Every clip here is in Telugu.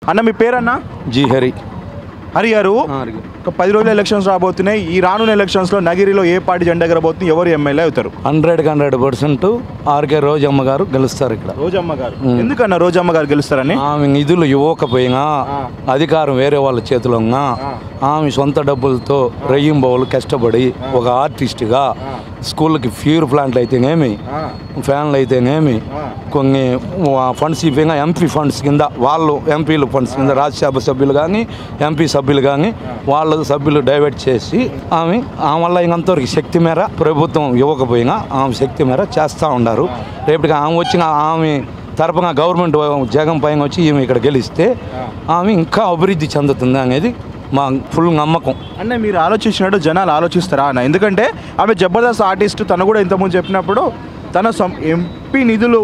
అన్న మీ పేరన్నా? జీ హరి. హరి గారు, ఒక 10 రోజుల ఎలక్షన్స్ రాబోతున్నాయి. ఈ రానున్న ఎలక్షన్స్లో నగిరిలో ఏ పార్టీ జెండా ఎగరబోతుంది, ఎవరు ఎమ్మెల్యే అవుతారు? 100% ఆర్కే రోజమ్మ గారు గెలుస్తారు. ఇక్కడ రోజమ్మ గారు. ఎందుకన్నా రోజమ్మ గారు గెలుస్తారని? ఆమె నిధులు ఇవ్వకపోయినా, అధికారం వేరే వాళ్ళ చేతిలో ఉన్నా, ఆమె సొంత డబ్బులతో రెయ్యింబోలు కష్టపడి ఒక ఆర్టిస్ట్గా స్కూళ్ళకి ప్యూర్ ప్లాంట్లు అయితేనేమి, ఫ్యాన్లు అయితేనేమి, కొన్ని ఫండ్స్ ఇవ్వగా ఎంపీ ఫండ్స్ కింద వాళ్ళు ఎంపీలు ఫండ్స్ కింద రాజ్యసభ సభ్యులు కానీ ఎంపీ సభ్యులు కానీ వాళ్ళ సభ్యులు డైవర్ట్ చేసి ఆమె వల్ల ఇంకంతవరకు శక్తి మేర ప్రభుత్వం ఇవ్వకపోయినా ఆమె శక్తి మేర చేస్తూ ఉన్నారు. రేపటికి ఆమె వచ్చిన ఆమె తరపున గవర్నమెంట్ జగన్ పైన వచ్చి ఈమె ఇక్కడ గెలిస్తే ఆమె ఇంకా అభివృద్ధి చెందుతుంది అనేది మా ఫుల్ నమ్మకం. అంటే మీరు ఆలోచించినట్టు జనాలు ఆలోచిస్తారా అన్న? ఎందుకంటే ఆమె జబర్దస్త్ ఆర్టిస్ట్, తను కూడా ఇంతకుముందు చెప్పినప్పుడు తన ఎంపీ నిధులు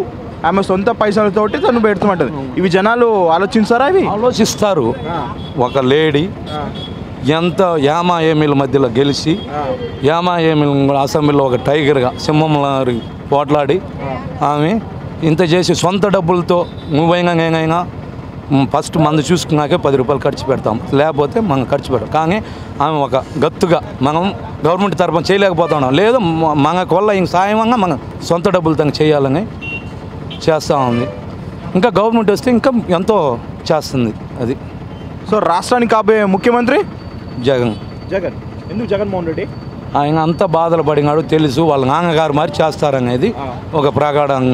ఆమె సొంత పైసలతోటి తను పెడుతుంటుంది. ఇవి జనాలు ఆలోచిస్తారా? ఇవి ఆలోచిస్తారు. ఒక లేడీ ఎంత యామా ఏమీల మధ్యలో గెలిచి యామా ఏమీల అసెంబ్లీలో ఒక టైగర్గా సింహంలో పోట్లాడి ఆమె ఇంత చేసి సొంత డబ్బులతో నువ్వైనా నేనైనా ఫస్ట్ మందు చూసుకున్నాకే 10 రూపాయలు ఖర్చు పెడతాం, లేకపోతే మనం ఖర్చు పెడతాం. కానీ ఆమె ఒక గత్తుగా మనం గవర్నమెంట్ తరఫున చేయలేకపోతున్నాం, లేదు మనకు వల్ల ఇంక సాయంగా మనం సొంత డబ్బులతో చేయాలని చేస్తూ ఉంది. ఇంకా గవర్నమెంట్ వస్తే ఇంకా ఎంతో చేస్తుంది. అది సో రాష్ట్రానికి కాబోయే ముఖ్యమంత్రి జగన్. ఎందుకు జగన్మోహన్ రెడ్డి? ఆయన అంత బాధలు పడినాడు తెలుసు, వాళ్ళ నాన్నగారు మరి చేస్తారనేది ఒక ప్రగాఢం.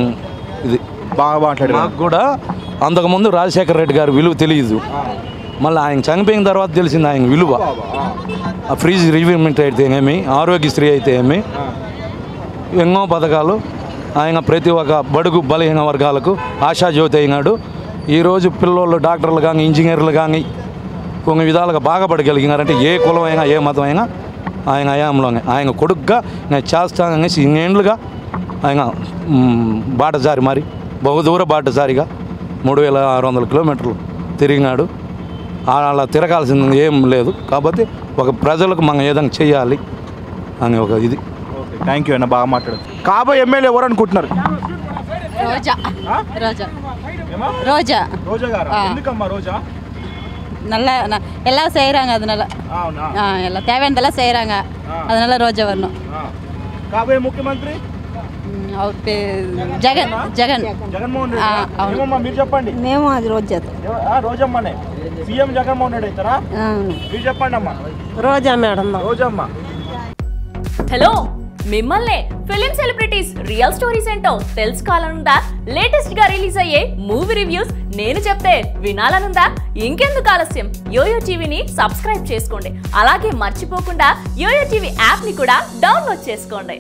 ఇది బాగా మాట్లాడారు. నాకు కూడా అంతకుముందు రాజశేఖర రెడ్డి గారి విలువ తెలియదు, మళ్ళీ ఆయన చనిపోయిన తర్వాత తెలిసింది ఆయన విలువ. ఆ ఫ్రీజ్ రివీమెంట్ అయితేనేమి, ఆరోగ్యశ్రీ అయితే ఏమి, ఎన్నో పథకాలు ఆయన ప్రతి ఒక్క బడుగు బలహీన వర్గాలకు ఆశాజ్యోతి అయినాడు. ఈరోజు పిల్లోళ్ళు డాక్టర్లు కానీ ఇంజనీర్లు కానీ కొన్ని విధాలుగా బాగుపడగలిగినారంటే ఏ కులమైనా ఏ మతమైనా ఆయన హయాంలోనే. ఆయన కొడుకుగా నేను చేస్తాననేసి ఇన్నేళ్లుగా ఆయన బాటసారి మరి బహుదూర బాటసారిగా 3600 కిలోమీటర్లు తిరిగినాడు. అలా తిరగాల్సింది ఏం లేదు. కాబట్టి ఒక ప్రజలకు మనం ఏదైనా చేయాలి అని ఒక ఇది. థ్యాంక్ యూ అన్న, బాగా మాట్లాడారు. కాబోయే ఎమ్మెల్యే ఎవరు అనుకుంటున్నారు? ரோஜா நல்லா எல்லாம் செய்கிறாங்க, அதனால எல்லாம் தேவையானதெல்லாம் செய்கிறாங்க, அதனால ரோஜா வரணும். కాబోయే ముఖ్యమంత్రి அவர் பேர் జగన్మోహన్ రెడ్డి. మీరు చెప్పండి. మేము అది రోజమ్మనే సీఎం జగన్మోహన్ రెడ్డి అవుతారా? మీరు చెప్పండి అమ్మా. రోజా మేడం. రోజమ్మ. హలో, మిమ్మల్ని ఫిలిం సెలబ్రిటీస్ రియల్ స్టోరీస్ ఏంటో తెలుసుకోవాలనుందా? లేటెస్ట్ గా రిలీజ్ అయ్యే మూవీ రివ్యూస్ నేను చెప్తే వినాలనుందా? ఇంకెందుకు ఆలస్యం, యోయో టీవీని సబ్స్క్రైబ్ చేసుకోండి. అలాగే మర్చిపోకుండా యోయో టీవీ యాప్ ని కూడా డౌన్లోడ్ చేసుకోండి.